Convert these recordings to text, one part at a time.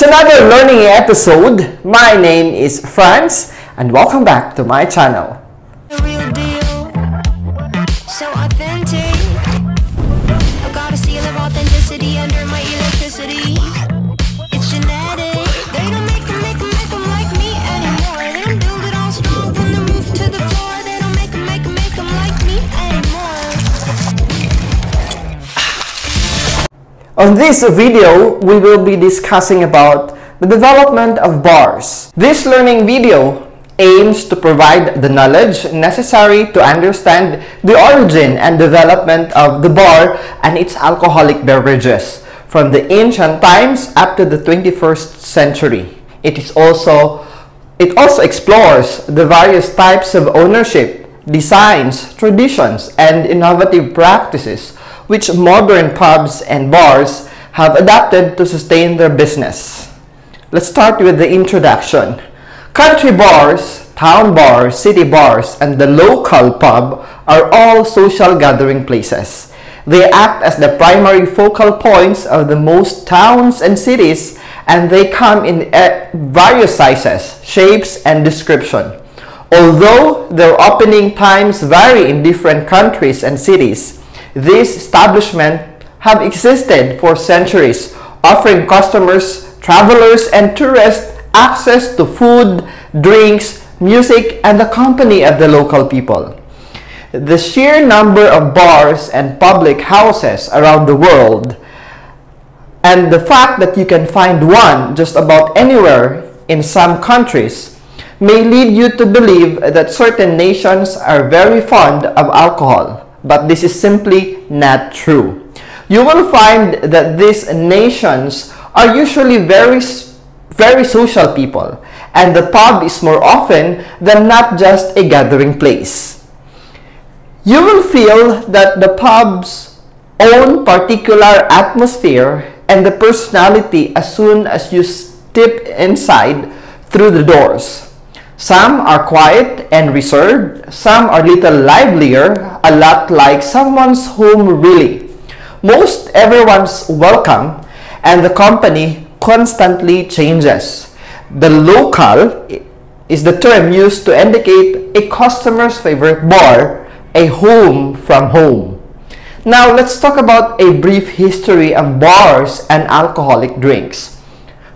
another learning episode. My name is Franz and welcome back to my channel. The real deal, so authentic. I've got a seal of authenticity under my electricity. It's genetic. They don't make them like me anymore. They don't build it all strong from the roof to the floor. They don't make them like me anymore. On this video, we will be discussing about the development of bars. This learning video aims to provide the knowledge necessary to understand the origin and development of the bar and its alcoholic beverages from the ancient times up to the 21st century. It also explores the various types of ownership, designs, traditions, and innovative practices which modern pubs and bars have adapted to sustain their business. Let's start with the introduction. Country bars, town bars, city bars, and the local pub are all social gathering places. They act as the primary focal points of the most towns and cities, and they come in various sizes, shapes, and description. Although their opening times vary in different countries and cities, these establishments have existed for centuries, offering customers, travelers, and tourists access to food, drinks, music, and the company of the local people. The sheer number of bars and public houses around the world, and the fact that you can find one just about anywhere in some countries, may lead you to believe that certain nations are very fond of alcohol. But this is simply not true. You will find that these nations are usually very social people, and the pub is more often than not just a gathering place. You will feel that the pub's own particular atmosphere and the personality as soon as you step inside through the doors. Some are quiet and reserved, some are little livelier, a lot like someone's home really. Most everyone's welcome, and the company constantly changes. The local is the term used to indicate a customer's favorite bar, a home from home. Now let's talk about a brief history of bars and alcoholic drinks.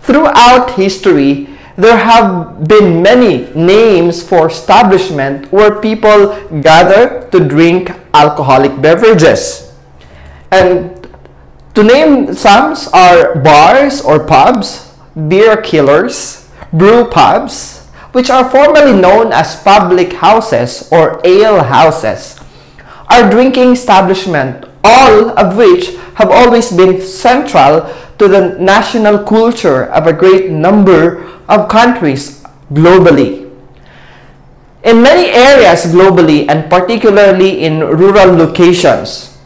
Throughout history, there have been many names for establishments where people gather to drink alcoholic beverages. And to name some are bars or pubs, beer killers, brew pubs, which are formerly known as public houses or ale houses, are drinking establishments, all of which have always been central to the national culture of a great number of countries globally. In many areas globally, and particularly in rural locations,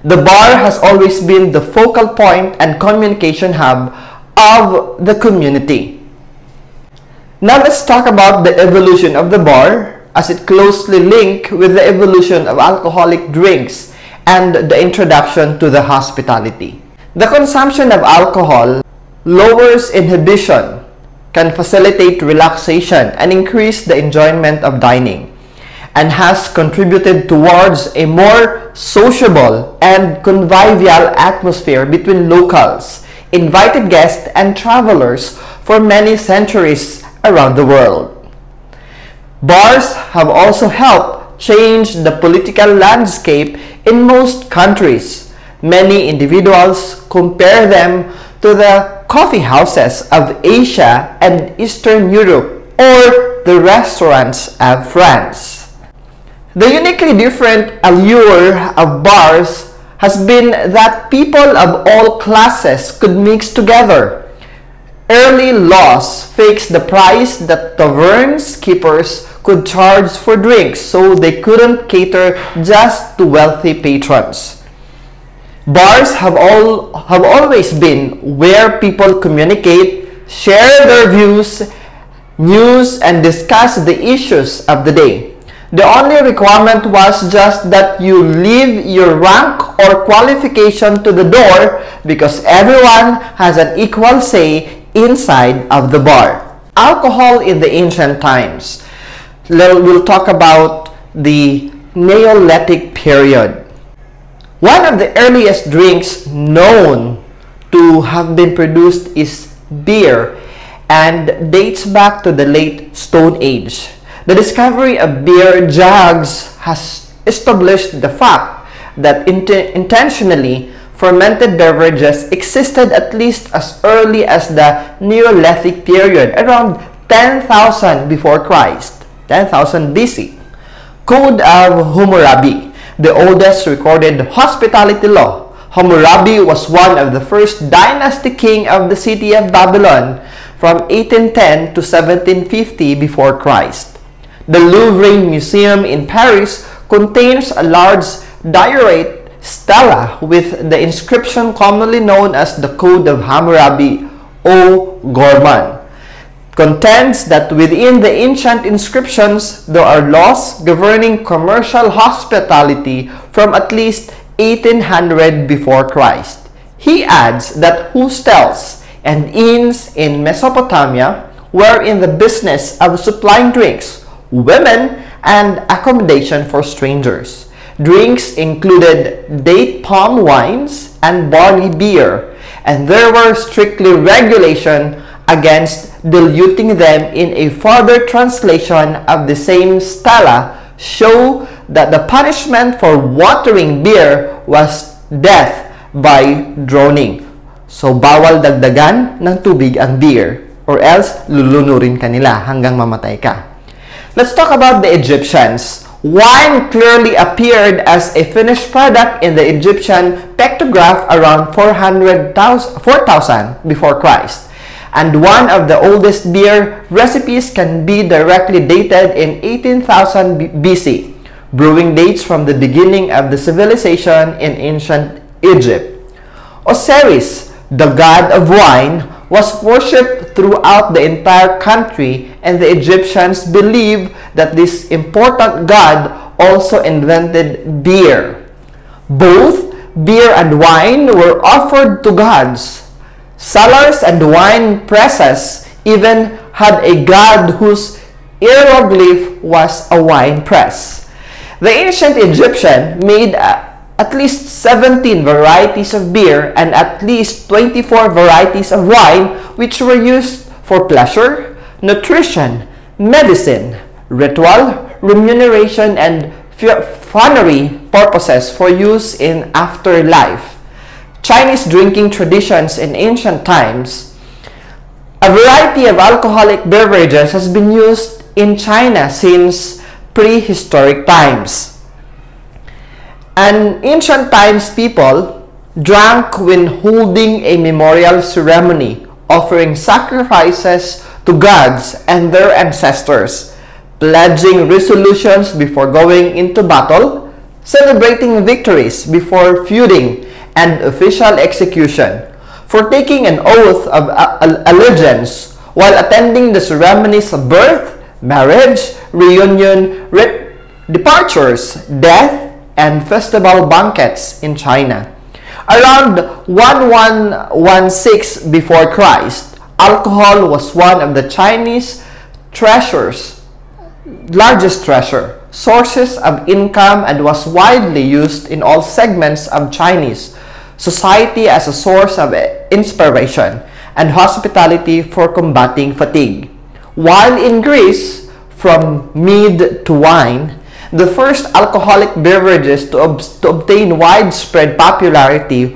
the bar has always been the focal point and communication hub of the community. Now let's talk about the evolution of the bar, as it closely linked with the evolution of alcoholic drinks and the introduction to the hospitality. The consumption of alcohol lowers inhibition, can facilitate relaxation and increase the enjoyment of dining, and has contributed towards a more sociable and convivial atmosphere between locals, invited guests, and travelers for many centuries around the world. Bars have also helped change the political landscape in most countries. Many individuals compare them to the coffee houses of Asia and Eastern Europe, or the restaurants of France. The uniquely different allure of bars has been that people of all classes could mix together. Early laws fixed the price that taverns keepers could charge for drinks, so they couldn't cater just to wealthy patrons. Bars have always been where people communicate, share their views, news, and discuss the issues of the day. The only requirement was just that you leave your rank or qualification to the door, because everyone has an equal say inside of the bar. Alcohol in the ancient times. We'll talk about the Neolithic period. One of the earliest drinks known to have been produced is beer and dates back to the late Stone Age. The discovery of beer jugs has established the fact that intentionally fermented beverages existed at least as early as the Neolithic period, around 10,000 before Christ, 10,000 BC. Code of Hammurabi, the oldest recorded hospitality law. Hammurabi was one of the first dynasty king of the city of Babylon from 1810 to 1750 before Christ. The Louvre Museum in Paris contains a large diorite stela with the inscription commonly known as the Code of Hammurabi, O Gorman. Contends that within the ancient inscriptions there are laws governing commercial hospitality from at least 1800 before Christ. He adds that hostels and inns in Mesopotamia were in the business of supplying drinks, women, and accommodation for strangers. Drinks included date palm wines and barley beer, and there were strictly regulation against diluting them. In a further translation of the same stela show that the punishment for watering beer was death by drowning. So, bawal dagdagan ng tubig ang beer or else lulunurin ka nila hanggang mamatay ka. Let's talk about the Egyptians. Wine clearly appeared as a finished product in the Egyptian pictograph around 4,000 before Christ. And one of the oldest beer recipes can be directly dated in 18,000 BC. Brewing dates from the beginning of the civilization in ancient Egypt. Osiris, the god of wine, was worshipped throughout the entire country, and the Egyptians believed that this important god also invented beer. Both beer and wine were offered to gods. Cellars and wine presses even had a god whose hieroglyph was a wine press. The ancient Egyptian made at least 17 varieties of beer and at least 24 varieties of wine, which were used for pleasure, nutrition, medicine, ritual, remuneration, and funerary purposes for use in afterlife. Chinese drinking traditions in ancient times. A variety of alcoholic beverages has been used in China since prehistoric times. And ancient times people drank when holding a memorial ceremony, offering sacrifices to gods and their ancestors, pledging resolutions before going into battle, celebrating victories before feuding and official execution, for taking an oath of allegiance while attending the ceremonies of birth, marriage, reunion, departures, death, and festival banquets in China. Around 1116 before Christ, alcohol was one of the Chinese largest treasure sources of income and was widely used in all segments of Chinese society as a source of inspiration and hospitality for combating fatigue. While in Greece, from mead to wine, the first alcoholic beverages to obtain widespread popularity,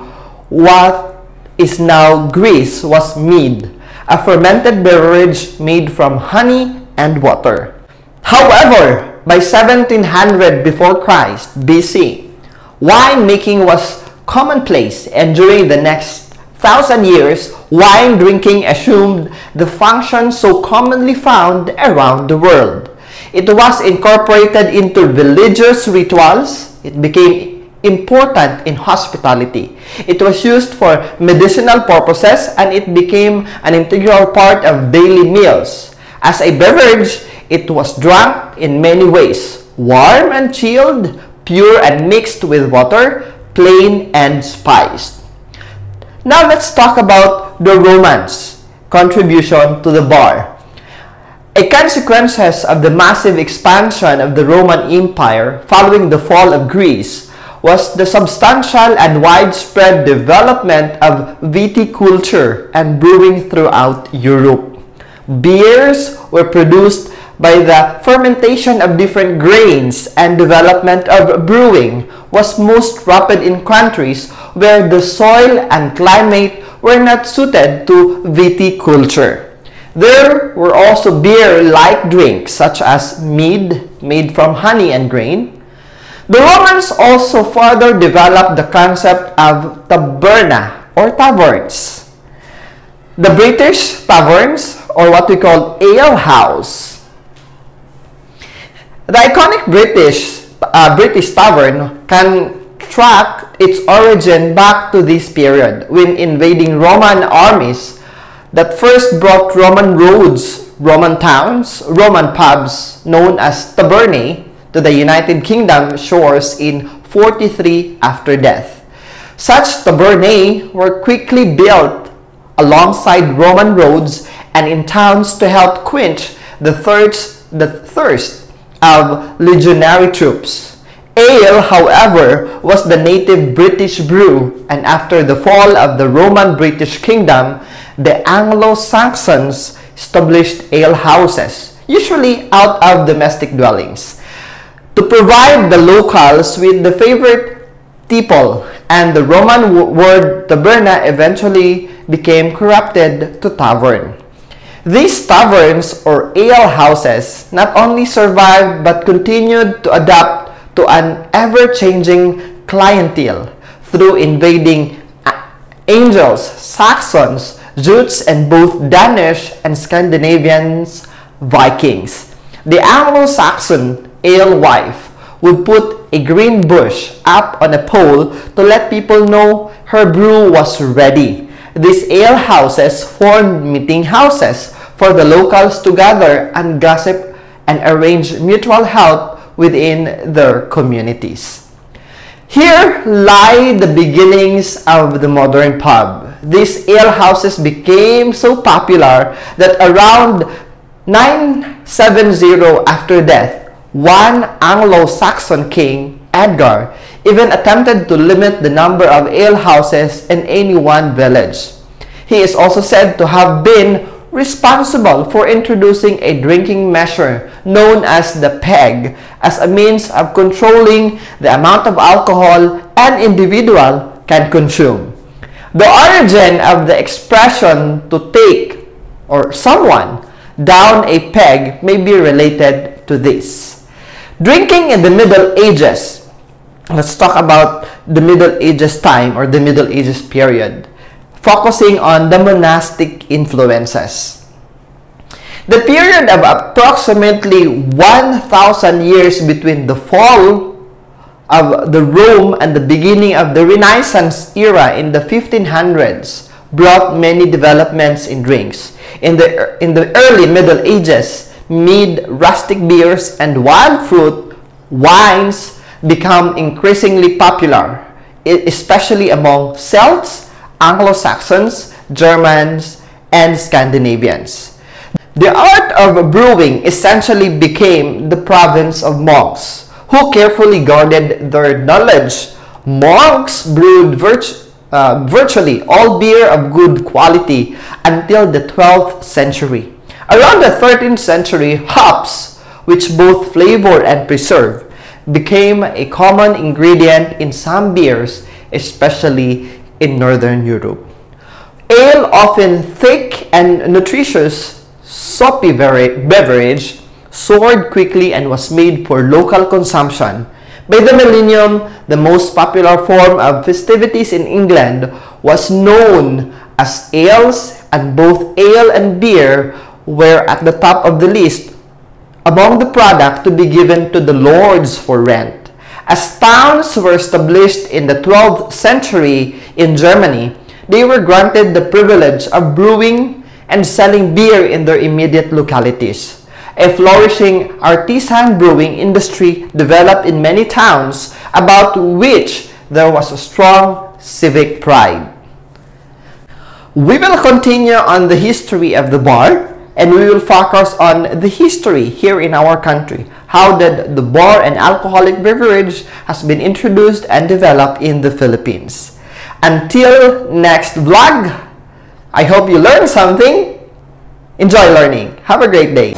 what is now Greece, was mead, a fermented beverage made from honey and water. However, by 1700 before Christ, BC, wine making was commonplace, and during the next 1,000 years, wine drinking assumed the function so commonly found around the world. It was incorporated into religious rituals. It became important in hospitality. It was used for medicinal purposes, and it became an integral part of daily meals. As a beverage, it was drunk in many ways: warm and chilled, pure and mixed with water, plain and spiced. Now let's talk about the Romans. contribution to the bar. A consequences of the massive expansion of the Roman Empire following the fall of Greece was the substantial and widespread development of viticulture and brewing throughout Europe. Beers were produced by the fermentation of different grains, and development of brewing was most rapid in countries where the soil and climate were not suited to viticulture. There were also beer-like drinks such as mead made from honey and grain. The Romans also further developed the concept of taberna or taverns. The British taverns, or what we call ale house. The iconic British tavern can track its origin back to this period when invading Roman armies that first brought Roman roads, Roman towns, Roman pubs known as tabernae to the United Kingdom shores in 43 after death. Such tabernae were quickly built alongside Roman roads and in towns to help quench the thirst of legionary troops. Ale, however, was the native British brew, and after the fall of the Roman British Kingdom, the Anglo-Saxons established ale houses, usually out of domestic dwellings, to provide the locals with the favorite tipple, and the Roman word taberna eventually became corrupted to tavern. These taverns or ale houses not only survived but continued to adapt to an ever-changing clientele through invading Angles, Saxons, Jutes, and both Danish and Scandinavians Vikings. The Anglo-Saxon alewife would put a green bush up on a pole to let people know her brew was ready. These ale houses formed meeting houses for the locals to gather and gossip and arrange mutual help within their communities. Here lie the beginnings of the modern pub. These ale houses became so popular that around 970 after death, one Anglo-Saxon king, Edgar, even attempted to limit the number of ale houses in any one village. He is also said to have been responsible for introducing a drinking measure known as the peg as a means of controlling the amount of alcohol an individual can consume. The origin of the expression to take or someone down a peg may be related to this. Drinking in the Middle Ages. Let's talk about the Middle Ages time or the Middle Ages period, focusing on the monastic influences. The period of approximately 1,000 years between the fall of the Rome and the beginning of the Renaissance era in the 1500s brought many developments in drinks. In the early Middle Ages, mead, rustic beers, and wild fruit wines become increasingly popular, especially among Celts, Anglo-Saxons, Germans, and Scandinavians. The art of brewing essentially became the province of monks, who carefully guarded their knowledge. Monks brewed virtually all beer of good quality until the 12th century. Around the 13th century, hops, which both flavor and preserve, became a common ingredient in some beers, especially in Northern Europe. Ale, often thick and nutritious, soapy beverage, soared quickly and was made for local consumption. By the millennium, the most popular form of festivities in England was known as ales, and both ale and beer were at the top of the list among the product to be given to the lords for rent. As towns were established in the 12th century in Germany, they were granted the privilege of brewing and selling beer in their immediate localities. A flourishing artisan brewing industry developed in many towns, about which there was a strong civic pride. We will continue on the history of the bar, and we will focus on the history here in our country. How did the bar and alcoholic beverage has been introduced and developed in the Philippines. Until next vlog, I hope you learned something. Enjoy learning. Have a great day.